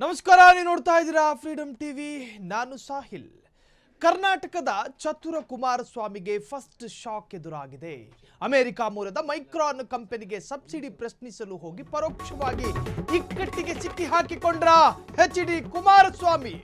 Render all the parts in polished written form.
ನಮಸ್ಕಾರ, ನೀವು ನೋಡ್ತಾ ಇದ್ದೀರಾ ಫ್ರೀಡಮ್ ಟಿವಿ. ನಾನು ಸಾಹಿಲ್. ಕರ್ನಾಟಕದ ಚತುರ ಕುಮಾರಸ್ವಾಮಿಗೆ ಫಸ್ಟ್ ಶಾಕ್ ಎದುರಾಗಿದೆ. ಅಮೆರಿಕ ಮೂಲದ ಮೈಕ್ರಾನ್ ಕಂಪನಿಗೆ ಸಬ್ಸಿಡಿ ಪ್ರಶ್ನಿಸಲು ಹೋಗಿ ಪರೋಕ್ಷವಾಗಿ ಇಕ್ಕಟ್ಟಿಗೆ ಸಿಕ್ಕಿ ಹಾಕಿಕೊಂಡ್ರ ಎಚ್.ಡಿ. ಕುಮಾರಸ್ವಾಮಿ.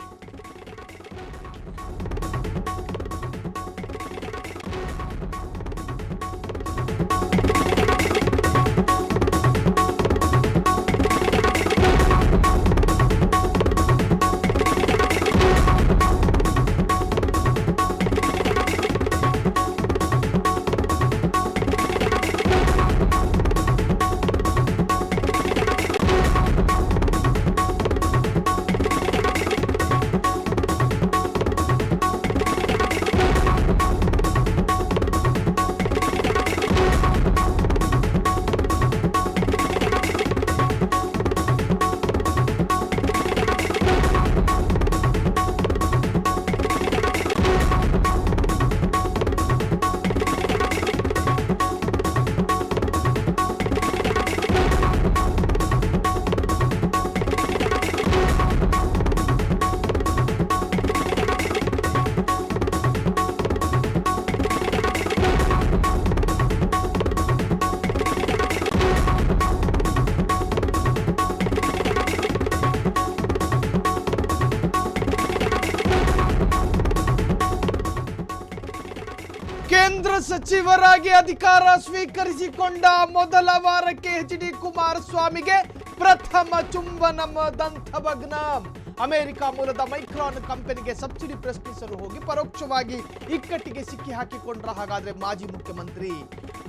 ಕೇಂದ್ರ ಸಚಿವರಾಗಿ ಅಧಿಕಾರ ಸ್ವೀಕರಿಸಿಕೊಂಡ ಮೊದಲ ವಾರಕ್ಕೆ ಎಚ್.ಡಿ. ಕುಮಾರಸ್ವಾಮಿಗೆ ಪ್ರಥಮ ಚುಂಬನಂ ದಂತಭಗ್ನಂ. ಅಮೆರಿಕ ಮೂಲದ ಮೈಕ್ರಾನ್ ಕಂಪನಿಗೆ ಸಬ್ಸಿಡಿ ಪ್ರಶ್ನಿಸಲು ಹೋಗಿ ಪರೋಕ್ಷವಾಗಿ ಇಕ್ಕಟ್ಟಿಗೆ ಸಿಕ್ಕಿ ಹಾಕಿಕೊಂಡ್ರ ಹಾಗಾದ್ರೆ ಮಾಜಿ ಮುಖ್ಯಮಂತ್ರಿ.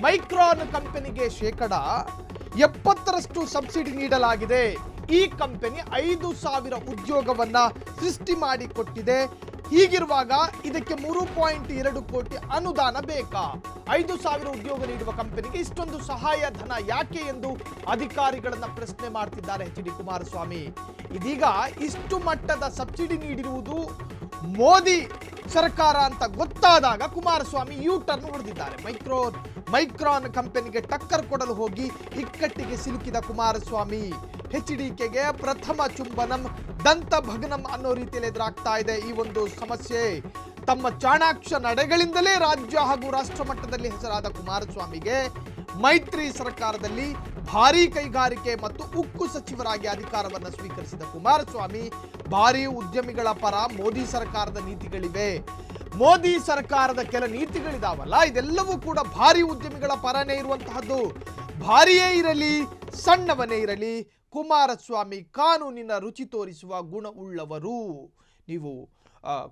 ಮೈಕ್ರಾನ್ ಕಂಪನಿಗೆ 70% ಸಬ್ಸಿಡಿ ನೀಡಲಾಗಿದೆ. ಈ ಕಂಪನಿ 5,000 ಉದ್ಯೋಗವನ್ನ ಸೃಷ್ಟಿ ಮಾಡಿಕೊಟ್ಟಿದೆ. ಹೀಗಿರುವಾಗ ಇದಕ್ಕೆ 3.2 ಕೋಟಿ ಅನುದಾನ ಬೇಕಾ? 5,000 ಉದ್ಯೋಗ ನೀಡುವ ಕಂಪನಿಗೆ ಇಷ್ಟೊಂದು ಸಹಾಯ ಧನ ಯಾಕೆ ಎಂದು ಅಧಿಕಾರಿಗಳನ್ನ ಪ್ರಶ್ನೆ ಮಾಡ್ತಿದ್ದಾರೆ ಎಚ್.ಡಿ. ಕುಮಾರಸ್ವಾಮಿ. ಇದೀಗ ಇಷ್ಟು ಮಟ್ಟದ ಸಬ್ಸಿಡಿ ನೀಡಿರುವುದು ಮೋದಿ ಸರ್ಕಾರ ಅಂತ ಗೊತ್ತಾದಾಗ ಕುಮಾರಸ್ವಾಮಿ ಯೂ ಟರ್ನ್ ಹೊಡೆದಿದ್ದಾರೆ. ಮೈಕ್ರಾನ್ ಕಂಪನಿಗೆ ಟಕ್ಕರ್ ಕೊಡಲು ಹೋಗಿ ಇಕ್ಕಟ್ಟಿಗೆ ಸಿಲುಕಿದ ಕುಮಾರಸ್ವಾಮಿ ಎಚ್.ಡಿ.ಗೆ ಪ್ರಥಮ ಚುಂಬನಂ ದಂತಭಗ್ನಂ ಅನ್ನೋ ರೀತಿಯಲ್ಲಿ ಎದುರಾಗ್ತಾ ಇದೆ ಈ ಒಂದು ಸಮಸ್ಯೆ. ತಮ್ಮ ಚಾಣಾಕ್ಷ ನಡೆಗಳಿಂದಲೇ ರಾಜ್ಯ ಹಾಗೂ ರಾಷ್ಟ್ರ ಮಟ್ಟದಲ್ಲಿ ಹೆಸರಾದ ಕುಮಾರಸ್ವಾಮಿಗೆ ಮೈತ್ರಿ ಸರ್ಕಾರದಲ್ಲಿ ಭಾರೀ ಕೈಗಾರಿಕೆ ಮತ್ತು ಉಕ್ಕು ಸಚಿವರಾಗಿ ಅಧಿಕಾರವನ್ನು ಸ್ವೀಕರಿಸಿದ ಕುಮಾರಸ್ವಾಮಿ ಭಾರೀ ಉದ್ಯಮಿಗಳ ಪರ ಮೋದಿ ಸರ್ಕಾರದ ನೀತಿಗಳಿವೆ. ಮೋದಿ ಸರ್ಕಾರದ ಕೆಲ ನೀತಿಗಳಿದಾವಲ್ಲ, ಇದೆಲ್ಲವೂ ಕೂಡ ಭಾರೀ ಉದ್ಯಮಿಗಳ ಪರನೇ ಇರುವಂತಹದ್ದು. ಭಾರಿಯೇ ಇರಲಿ ಸಣ್ಣವನೇ ಇರಲಿ, ಕುಮಾರಸ್ವಾಮಿ ಕಾನೂನಿನ ರುಚಿ ತೋರಿಸುವ ಗುಣ ಉಳ್ಳವರು. ನೀವು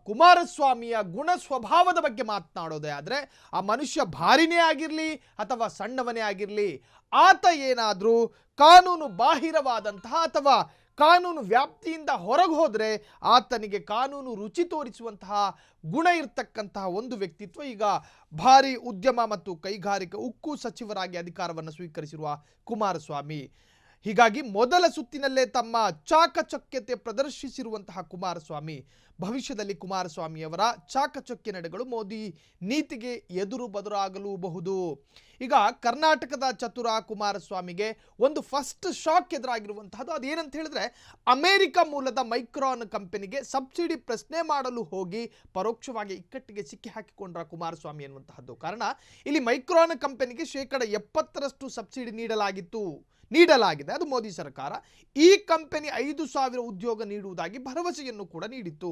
ಕುಮಾರಸ್ವಾಮಿಯ ಗುಣ ಸ್ವಭಾವದ ಬಗ್ಗೆ ಮಾತನಾಡೋದೇ ಆದರೆ ಆ ಮನುಷ್ಯ ಭಾರಿನೇ ಆಗಿರಲಿ ಅಥವಾ ಸಣ್ಣವನೇ ಆಗಿರಲಿ, ಆತ ಏನಾದರೂ ಕಾನೂನು ಬಾಹಿರವಾದಂತಹ ಅಥವಾ ಕಾನೂನು ವ್ಯಾಪ್ತಿಯಿಂದ ಹೊರಗೆ ಹೋದರೆ ಆತನಿಗೆ ಕಾನೂನು ರುಚಿ ತೋರಿಸುವಂತಹ ಗುಣ ಇರತಕ್ಕಂತಹ ಒಂದು ವ್ಯಕ್ತಿತ್ವ ಈಗ ಭಾರಿ ಉದ್ಯಮ ಮತ್ತು ಕೈಗಾರಿಕೆ ಉಕ್ಕು ಸಚಿವರಾಗಿ ಅಧಿಕಾರವನ್ನು ಸ್ವೀಕರಿಸಿರುವ ಕುಮಾರಸ್ವಾಮಿ. ಹೀಗಾಗಿ ಮೊದಲ ಸುತ್ತಿನಲ್ಲೇ ತಮ್ಮ ಚಾಕಚಕ್ಯತೆ ಪ್ರದರ್ಶಿಸಿರುವಂತಹ ಕುಮಾರಸ್ವಾಮಿ ಭವಿಷ್ಯದಲ್ಲಿ ಕುಮಾರಸ್ವಾಮಿಯವರ ಚಾಕಚಕ್ಯ ನಡೆಗಳು ಮೋದಿ ನೀತಿಗೆ ಎದುರು ಬದುರಾಗಲೂಬಹುದು. ಈಗ ಕರ್ನಾಟಕದ ಚತುರ ಕುಮಾರಸ್ವಾಮಿಗೆ ಒಂದು ಫಸ್ಟ್ ಶಾಕ್ ಎದುರಾಗಿರುವಂತಹದ್ದು ಅದೇನಂತ ಹೇಳಿದ್ರೆ, ಅಮೆರಿಕ ಮೂಲದ ಮೈಕ್ರಾನ್ ಕಂಪನಿಗೆ ಸಬ್ಸಿಡಿ ಪ್ರಶ್ನೆ ಮಾಡಲು ಹೋಗಿ ಪರೋಕ್ಷವಾಗಿ ಇಕ್ಕಟ್ಟಿಗೆ ಸಿಕ್ಕಿ ಹಾಕಿಕೊಂಡ್ರ ಕುಮಾರಸ್ವಾಮಿ ಎನ್ನುವಂತಹದ್ದು. ಕಾರಣ ಇಲ್ಲಿ ಮೈಕ್ರಾನ್ ಕಂಪನಿಗೆ 70% ಸಬ್ಸಿಡಿ ನೀಡಲಾಗಿದೆ, ಅದು ಮೋದಿ ಸರ್ಕಾರ. ಈ ಕಂಪನಿ 5,000 ಉದ್ಯೋಗ ನೀಡುವುದಾಗಿ ಭರವಸೆಯನ್ನು ಕೂಡ ನೀಡಿತ್ತು.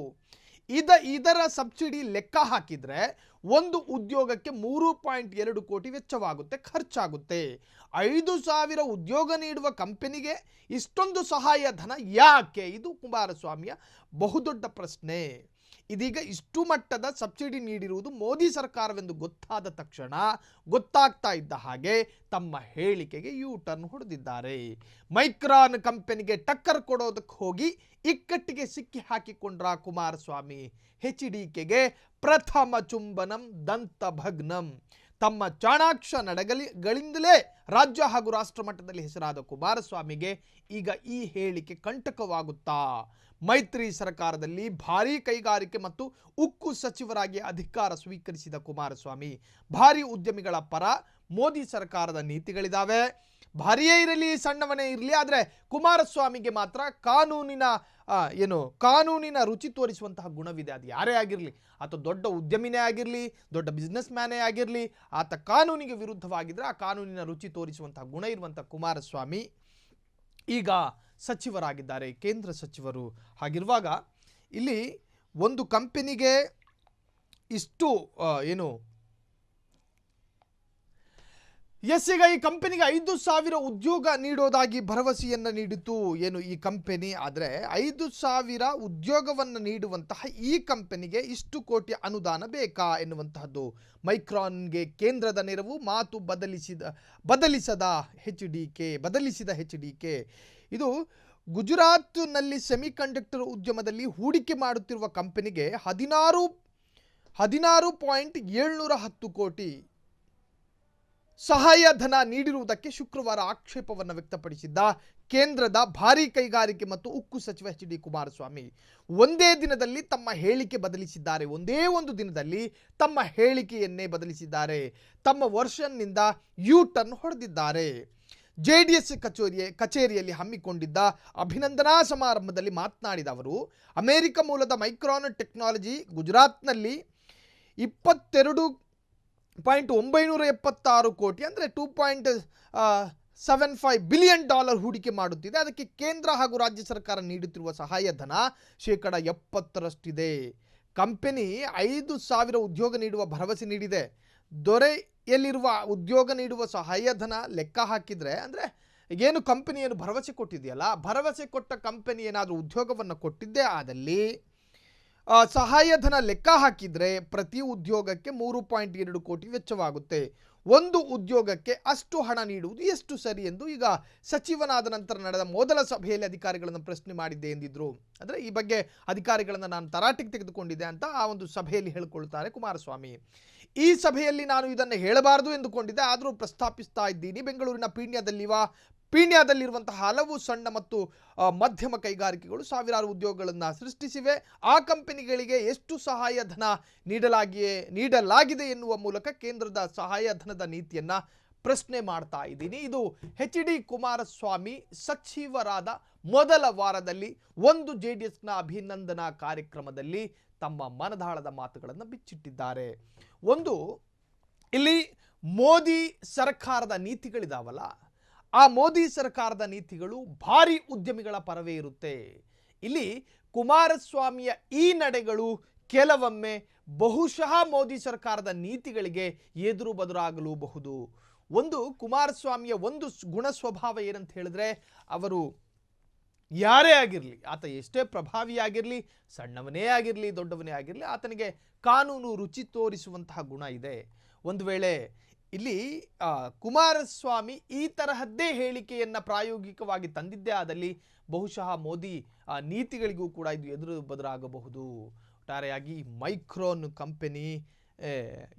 ಇದರ ಸಬ್ಸಿಡಿ ಲೆಕ್ಕ ಹಾಕಿದ್ರೆ ಒಂದು ಉದ್ಯೋಗಕ್ಕೆ 3.2 ಕೋಟಿ ವೆಚ್ಚವಾಗುತ್ತೆ, ಖರ್ಚಾಗುತ್ತೆ. 5,000 ಉದ್ಯೋಗ ನೀಡುವ ಕಂಪನಿಗೆ ಇಷ್ಟೊಂದು ಸಹಾಯ ಧನ ಯಾಕೆ? ಇದು ಕುಮಾರಸ್ವಾಮಿಯ ಬಹುದೊಡ್ಡ ಪ್ರಶ್ನೆ. ಇದೀಗ ಇಷ್ಟು ಮಟ್ಟದ ಸಬ್ಸಿಡಿ ನೀಡಿರುವುದು ಮೋದಿ ಸರ್ಕಾರವೆಂದು ಗೊತ್ತಾದ ತಕ್ಷಣ ಗೊತ್ತಾಗ್ತಾ ಇದ್ದ ಹಾಗೆ ತಮ್ಮ ಹೇಳಿಕೆಗೆ ಯೂ ಟರ್ನ್ ಹೊಡೆದಿದ್ದಾರೆ. ಮೈಕ್ರಾನ್ ಕಂಪನಿಗೆ ಟಕ್ಕರ್ ಕೊಡೋದಕ್ಕೆ ಹೋಗಿ ಇಕ್ಕಟ್ಟಿಗೆ ಸಿಕ್ಕಿ ಹಾಕಿಕೊಂಡ್ರ ಕುಮಾರಸ್ವಾಮಿ ಎಚ್.ಡಿ.ಗೆ ಪ್ರಥಮ ಚುಂಬನಂ ದಂತಭಗ್ನಂ. ತಮ್ಮ ಚಾಣಾಕ್ಷ ನಡೆಗಳಿಂದಲೇ ರಾಜ್ಯ ಹಾಗೂ ರಾಷ್ಟ್ರ ಮಟ್ಟದಲ್ಲಿ ಹೆಸರಾದ ಕುಮಾರಸ್ವಾಮಿಗೆ ಈಗ ಈ ಹೇಳಿಕೆ ಕಂಟಕವಾಗುತ್ತಾ? ಮೈತ್ರಿ ಸರ್ಕಾರದಲ್ಲಿ ಭಾರೀ ಕೈಗಾರಿಕೆ ಮತ್ತು ಉಕ್ಕು ಸಚಿವರಾಗಿ ಅಧಿಕಾರ ಸ್ವೀಕರಿಸಿದ ಕುಮಾರಸ್ವಾಮಿ ಭಾರೀ ಉದ್ಯಮಿಗಳ ಪರ ಮೋದಿ ಸರ್ಕಾರದ ನೀತಿಗಳಿದಾವೆ. ಭಾರಿಯೇ ಇರಲಿ ಸಣ್ಣವನೇ ಇರಲಿ, ಆದರೆ ಕುಮಾರಸ್ವಾಮಿಗೆ ಮಾತ್ರ ಕಾನೂನಿನ ರುಚಿ ತೋರಿಸುವಂತಹ ಗುಣವಿದೆ. ಅದು ಯಾರೇ ಆಗಿರಲಿ, ಆತ ದೊಡ್ಡ ಉದ್ಯಮಿನೇ ಆಗಿರಲಿ, ದೊಡ್ಡ ಬಿಸ್ನೆಸ್ ಮ್ಯಾನೇ ಆಗಿರಲಿ, ಆತ ಕಾನೂನಿಗೆ ವಿರುದ್ಧವಾಗಿದ್ದರೆ ಆ ಕಾನೂನಿನ ರುಚಿ ತೋರಿಸುವಂತಹ ಗುಣ ಇರುವಂಥ ಕುಮಾರಸ್ವಾಮಿ ಈಗ ಸಚಿವರಾಗಿದ್ದಾರೆ, ಕೇಂದ್ರ ಸಚಿವರು. ಹಾಗಿರುವಾಗ ಇಲ್ಲಿ ಒಂದು ಕಂಪನಿಗೆ ಇಷ್ಟು ಈಗ ಈ ಕಂಪನಿಗೆ 5,000 ಉದ್ಯೋಗ ನೀಡೋದಾಗಿ ಭರವಸೆಯನ್ನು ನೀಡಿತು ಈ ಕಂಪನಿ. ಆದರೆ 5,000 ಉದ್ಯೋಗವನ್ನು ನೀಡುವಂತಹ ಈ ಕಂಪನಿಗೆ ಇಷ್ಟು ಕೋಟಿ ಅನುದಾನ ಬೇಕಾ ಎನ್ನುವಂತಹದ್ದು. ಮೈಕ್ರಾನ್ಗೆ ಕೇಂದ್ರದ ನೆರವು, ಮಾತು ಬದಲಿಸಿದ HDK. ಇದು ಗುಜರಾತ್ನಲ್ಲಿ ಸೆಮಿಕಂಡಕ್ಟರ್ ಉದ್ಯಮದಲ್ಲಿ ಹೂಡಿಕೆ ಮಾಡುತ್ತಿರುವ ಕಂಪನಿಗೆ 16.710 ಕೋಟಿ ಸಹಾಯಧನ ನೀಡಿರುವುದಕ್ಕೆ ಶುಕ್ರವಾರ ಆಕ್ಷೇಪವನ್ನು ವ್ಯಕ್ತಪಡಿಸಿದ್ದ ಕೇಂದ್ರದ ಭಾರೀ ಕೈಗಾರಿಕೆ ಮತ್ತು ಉಕ್ಕು ಸಚಿವ HD ಕುಮಾರಸ್ವಾಮಿ ಒಂದೇ ದಿನದಲ್ಲಿ ತಮ್ಮ ಹೇಳಿಕೆ ಬದಲಿಸಿದ್ದಾರೆ. ಒಂದೇ ಒಂದು ದಿನದಲ್ಲಿ ತಮ್ಮ ಹೇಳಿಕೆಯನ್ನೇ ಬದಲಿಸಿದ್ದಾರೆ. ತಮ್ಮ ವರ್ಷನ್ನಿಂದ ಯೂ-ಟರ್ನ್ ಹೊಡೆದಿದ್ದಾರೆ. JDS ಕಚೇರಿಯಲ್ಲಿ ಹಮ್ಮಿಕೊಂಡಿದ್ದ ಅಭಿನಂದನಾ ಸಮಾರಂಭದಲ್ಲಿ ಮಾತನಾಡಿದ ಅವರು, ಅಮೆರಿಕ ಮೂಲದ ಮೈಕ್ರಾನ್ ಟೆಕ್ನಾಲಜಿ ಗುಜರಾತ್ನಲ್ಲಿ 22.976 ಕೋಟಿ ಅಂದರೆ $2.75 ಬಿಲಿಯನ್ ಹೂಡಿಕೆ ಮಾಡುತ್ತಿದೆ. ಅದಕ್ಕೆ ಕೇಂದ್ರ ಹಾಗೂ ರಾಜ್ಯ ಸರ್ಕಾರ ನೀಡುತ್ತಿರುವ ಸಹಾಯಧನ 70%. ಕಂಪನಿ 5,000 ಉದ್ಯೋಗ ನೀಡುವ ಭರವಸೆ ನೀಡಿದೆ. ದೊರೆಯಲ್ಲಿರುವ ಉದ್ಯೋಗ ನೀಡುವ ಸಹಾಯಧನ ಲೆಕ್ಕ ಹಾಕಿದರೆ, ಅಂದರೆ ಏನು ಕಂಪನಿಯನ್ನು ಭರವಸೆ ಕೊಟ್ಟಿದೆಯಲ್ಲ, ಭರವಸೆ ಕೊಟ್ಟ ಕಂಪನಿ ಏನಾದರೂ ಉದ್ಯೋಗವನ್ನು ಕೊಟ್ಟಿದ್ದೇ ಆದಲ್ಲಿ ಸಹಾಯಧನ ಲೆಕ್ಕ ಹಾಕಿದರೆ ಪ್ರತಿ ಉದ್ಯೋಗಕ್ಕೆ 3.2 ಕೋಟಿ ವೆಚ್ಚವಾಗುತ್ತೆ. ಒಂದು ಉದ್ಯೋಗಕ್ಕೆ ಅಷ್ಟು ಹಣ ನೀಡುವುದು ಎಷ್ಟು ಸರಿ ಎಂದು ಈಗ ಸಚಿವನಾದ ನಂತರ ನಡೆದ ಮೊದಲ ಸಭೆಯಲ್ಲಿ ಅಧಿಕಾರಿಗಳನ್ನು ಪ್ರಶ್ನೆ ಮಾಡಿದ್ದೆ ಎಂದಿದ್ರು. ಅಂದರೆ ಈ ಬಗ್ಗೆ ಅಧಿಕಾರಿಗಳನ್ನು ನಾನು ತರಾಟೆಗೆ ತೆಗೆದುಕೊಂಡಿದ್ದೆ ಅಂತ ಆ ಒಂದು ಸಭೆಯಲ್ಲಿ ಹೇಳಿಕೊಳ್ತಾರೆ ಕುಮಾರಸ್ವಾಮಿ. ಈ ಸಭೆಯಲ್ಲಿ ನಾನು ಇದನ್ನು ಹೇಳಬಾರದು ಎಂದುಕೊಂಡಿದ್ದೆ, ಆದರೂ ಪ್ರಸ್ತಾಪಿಸ್ತಾ ಇದ್ದೀನಿ. ಬೆಂಗಳೂರಿನ ಪೀಣ್ಯದಲ್ಲಿರುವಂತಹ ಹಲವು ಸಣ್ಣ ಮತ್ತು ಮಧ್ಯಮ ಕೈಗಾರಿಕೆಗಳು ಸಾವಿರಾರು ಉದ್ಯೋಗಗಳನ್ನು ಸೃಷ್ಟಿಸಿವೆ. ಆ ಕಂಪನಿಗಳಿಗೆ ಎಷ್ಟು ಸಹಾಯಧನ ನೀಡಲಾಗಿದೆ ಎನ್ನುವ ಮೂಲಕ ಕೇಂದ್ರದ ಸಹಾಯಧನದ ನೀತಿಯನ್ನು ಪ್ರಶ್ನೆ ಮಾಡ್ತಾ ಇದ್ದೀನಿ. ಇದು HD ಕುಮಾರಸ್ವಾಮಿ ಸಚಿವರಾದ ಮೊದಲ ವಾರದಲ್ಲಿ ಒಂದು JDSನ ಅಭಿನಂದನಾ ಕಾರ್ಯಕ್ರಮದಲ್ಲಿ ತಮ್ಮ ಮನದಾಳದ ಮಾತುಗಳನ್ನು ಬಿಚ್ಚಿಟ್ಟಿದ್ದಾರೆ. ಒಂದು, ಇಲ್ಲಿ ಮೋದಿ ಸರ್ಕಾರದ ನೀತಿಗಳಿದಾವಲ್ಲ, ಆ ಮೋದಿ ಸರ್ಕಾರದ ನೀತಿಗಳು ಭಾರಿ ಉದ್ಯಮಿಗಳ ಪರವೇ ಇರುತ್ತೆ. ಇಲ್ಲಿ ಕುಮಾರಸ್ವಾಮಿಯ ಈ ನಡೆಗಳು ಕೆಲವೊಮ್ಮೆ ಬಹುಶಃ ಮೋದಿ ಸರ್ಕಾರದ ನೀತಿಗಳಿಗೆ ಎದುರು ಬದುರಾಗಲೂಬಹುದು. ಒಂದು, ಕುಮಾರಸ್ವಾಮಿಯ ಒಂದು ಗುಣ ಸ್ವಭಾವ ಏನಂತ ಹೇಳಿದ್ರೆ, ಅವರು ಯಾರೇ ಆಗಿರಲಿ, ಆತ ಎಷ್ಟೇ ಪ್ರಭಾವಿಯಾಗಿರಲಿ, ಸಣ್ಣವನೇ ಆಗಿರಲಿ ದೊಡ್ಡವನೇ ಆಗಿರಲಿ, ಆತನಿಗೆ ಕಾನೂನು ರುಚಿ ತೋರಿಸುವಂತಹ ಗುಣ ಇದೆ. ಒಂದು ವೇಳೆ ಇಲ್ಲಿ ಕುಮಾರಸ್ವಾಮಿ ಈ ತರಹದ್ದೇ ಹೇಳಿಕೆಯನ್ನು ಪ್ರಾಯೋಗಿಕವಾಗಿ ತಂದಿದ್ದೇ ಆದಲ್ಲಿ ಬಹುಶಃ ಮೋದಿ ನೀತಿಗಳಿಗೂ ಕೂಡ ಇದು ಎದುರು ಬದಲಾಗಬಹುದು. ಒಟ್ಟಾರೆಯಾಗಿ ಮೈಕ್ರಾನ್ ಕಂಪನಿ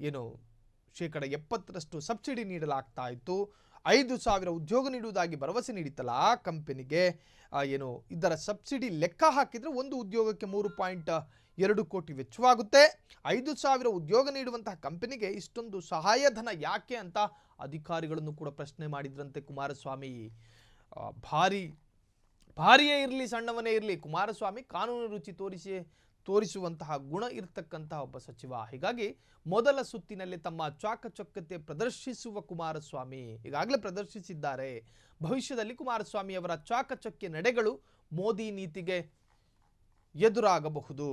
%70 ಸಬ್ಸಿಡಿ ನೀಡಲಾಗ್ತಾ ಇತ್ತು. 5,000 ಉದ್ಯೋಗ ನೀಡುವುದಾಗಿ ಭರವಸೆ ನೀಡಿತ್ತಲ್ಲ ಆ ಕಂಪನಿಗೆ ಇದರ ಸಬ್ಸಿಡಿ ಲೆಕ್ಕ ಹಾಕಿದರೆ ಒಂದು ಉದ್ಯೋಗಕ್ಕೆ 3.2 ಕೋಟಿ ವೆಚ್ಚವಾಗುತ್ತೆ. 5,000 ಉದ್ಯೋಗ ನೀಡುವಂತಹ ಕಂಪನಿಗೆ ಇಷ್ಟೊಂದು ಸಹಾಯಧನ ಯಾಕೆ ಅಂತ ಅಧಿಕಾರಿಗಳನ್ನು ಕೂಡ ಪ್ರಶ್ನೆ ಮಾಡಿದ್ರಂತೆ ಕುಮಾರಸ್ವಾಮಿ. ಭಾರಿಯೇ ಇರಲಿ ಸಣ್ಣವನೇ ಇರಲಿ, ಕುಮಾರಸ್ವಾಮಿ ಕಾನೂನು ರುಚಿ ತೋರಿಸುವಂತಹ ಗುಣ ಇರತಕ್ಕಂತಹ ಒಬ್ಬ ಸಚಿವ. ಹೀಗಾಗಿ ಮೊದಲ ಸುತ್ತಿನಲ್ಲಿ ತಮ್ಮ ಚಾಕಚಕ್ಯತೆ ಪ್ರದರ್ಶಿಸುವ ಕುಮಾರಸ್ವಾಮಿ ಈಗಾಗಲೇ ಪ್ರದರ್ಶಿಸಿದ್ದಾರೆ. ಭವಿಷ್ಯದಲ್ಲಿ ಕುಮಾರಸ್ವಾಮಿ ಅವರ ಚಾಕಚಕ್ಯ ನಡೆಗಳು ಮೋದಿ ನೀತಿಗೆ ಎದುರಾಗಬಹುದು.